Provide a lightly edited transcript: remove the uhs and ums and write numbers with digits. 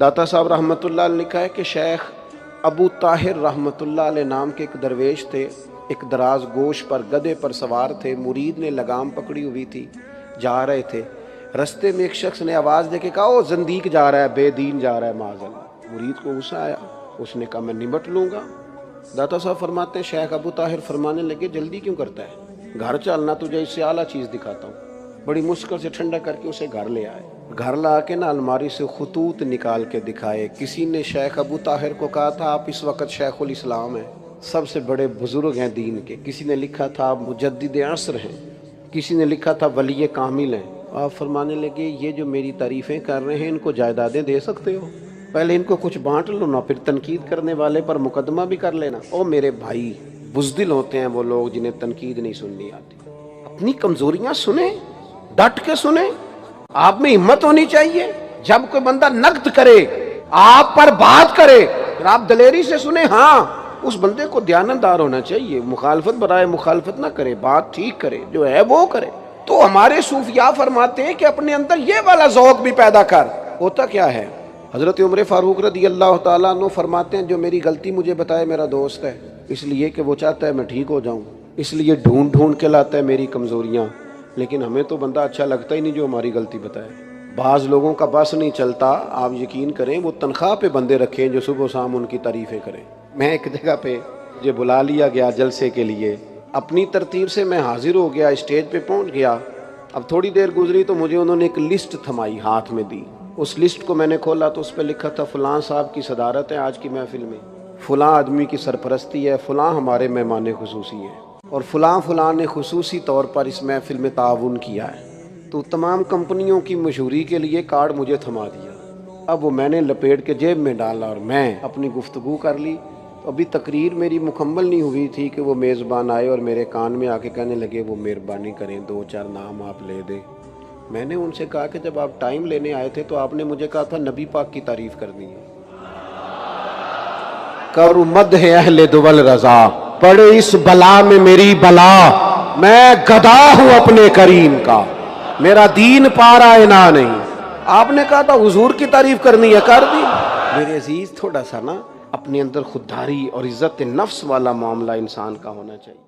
داتا صاحب رحمتullah علیہ لکھا ہے کہ شیخ ابو طاہر رحمتullah علیہ نام کے ایک درویش تھے، ایک دراز گوش پر گدھے پر سوار تھے، مرید نے لگام پکڑی ہوئی تھی، جا رہے تھے، رستے میں ایک شخص نے آواز دے کے کہا او زندیق جا رہا ہے، بے دین جا رہا ہے معاذ اللہ۔ مرید کو غصہ آیا، اس نے کہا میں نمٹ لوں گا۔ داتا صاحب فرماتے ہیں شیخ ابو طاہر فرمانے لگے جلدی کیوں کرتا ہے، گھر چلنا تجھے اس سے اعلیٰ چیز دکھاتا ہوں۔ بڑی مشکل سے ٹھنڈا کر کے اسے گھر لے آئے، گھر لا کے نا الماری سے خطوط نکال کے دکھائے۔ کسی نے شیخ ابو طاہر کو کہا تھا آپ اس وقت شیخ الاسلام ہیں، سب سے بڑے بزرگ ہیں دین کے، کسی نے لکھا تھا آپ مجدد عصر ہیں، کسی نے لکھا تھا ولی کامل ہیں۔ آپ فرمانے لگے یہ جو میری تعریفیں کر رہے ہیں ان کو جائیدادیں دے سکتے ہو، پہلے ان کو کچھ بانٹ لو نا، پھر تنقید کرنے والے پر مقدمہ بھی کر لینا۔ او میرے بھائی، بزدل ہوتے ہیں وہ لوگ جنہیں تنقید نہیں سننی آتی، اپنی کمزوریاں سنیں، ڈٹ کے سنیں، آپ میں ہمت ہونی چاہیے۔ جب کوئی بندہ نقد کرے، آپ پر بات کرے، پھر آپ دلیری سے سنیں، ہاں اس بندے کو دیانتدار ہونا چاہیے، مخالفت برائے مخالفت نہ کرے، بات ٹھیک کرے، جو ہے وہ کرے۔ تو ہمارے صوفیاء فرماتے ہیں کہ اپنے اندر یہ والا ذوق بھی پیدا کر۔ ہوتا کیا ہے، حضرت عمر فاروق رضی اللہ تعالیٰ عنہ فرماتے ہیں جو میری غلطی مجھے بتائے میرا دوست ہے، اس لیے کہ وہ چاہتا ہے میں ٹھیک ہو جاؤں، اس لیے ڈھونڈ ڈھونڈ کے لاتا ہے میری کمزوریاں، لیکن ہمیں تو بندہ اچھا لگتا ہی نہیں جو ہماری غلطی بتائے۔ بعض لوگوں کا بس نہیں چلتا، آپ یقین کریں وہ تنخواہ پہ بندے رکھیں جو صبح و شام ان کی تعریفیں کریں۔ میں ایک جگہ پہ مجھے بلا لیا گیا جلسے کے لیے، اپنی ترتیب سے میں حاضر ہو گیا، اسٹیج پہ پہنچ گیا۔ اب تھوڑی دیر گزری تو مجھے انہوں نے ایک لسٹ تھمائی، ہاتھ میں دی۔ اس لسٹ کو میں نے کھولا تو اس پہ لکھا تھا فلاں صاحب کی صدارت ہے آج کی محفل میں، فلاں آدمی کی سرپرستی ہے، فلاں ہمارے مہمان خصوصی ہیں، اور فلاں فلاں نے خصوصی طور پر اس محفل میں تعاون کیا ہے۔ تو تمام کمپنیوں کی مشہوری کے لیے کارڈ مجھے تھما دیا۔ اب وہ میں نے لپیٹ کے جیب میں ڈالا اور میں اپنی گفتگو کر لی۔ ابھی تقریر میری مکمل نہیں ہوئی تھی کہ وہ میزبان آئے اور میرے کان میں آ کے کہنے لگے وہ مہربانی کریں 2-4 نام آپ لے دیں۔ میں نے ان سے کہا کہ جب آپ ٹائم لینے آئے تھے تو آپ نے مجھے کہا تھا نبی پاک کی تعریف کرنی ہے۔ کرو مدح اہل دول رضا، پڑے اس بلا میں میری بلا، میں گدا ہوں اپنے کریم کا، میرا دین پارا انا نہیں۔ آپ نے کہا تھا حضور کی تعریف کرنی ہے، کر دی۔ میرے عزیز تھوڑا سا نا اپنے اندر خودداری اور عزت نفس والا معاملہ انسان کا ہونا چاہیے۔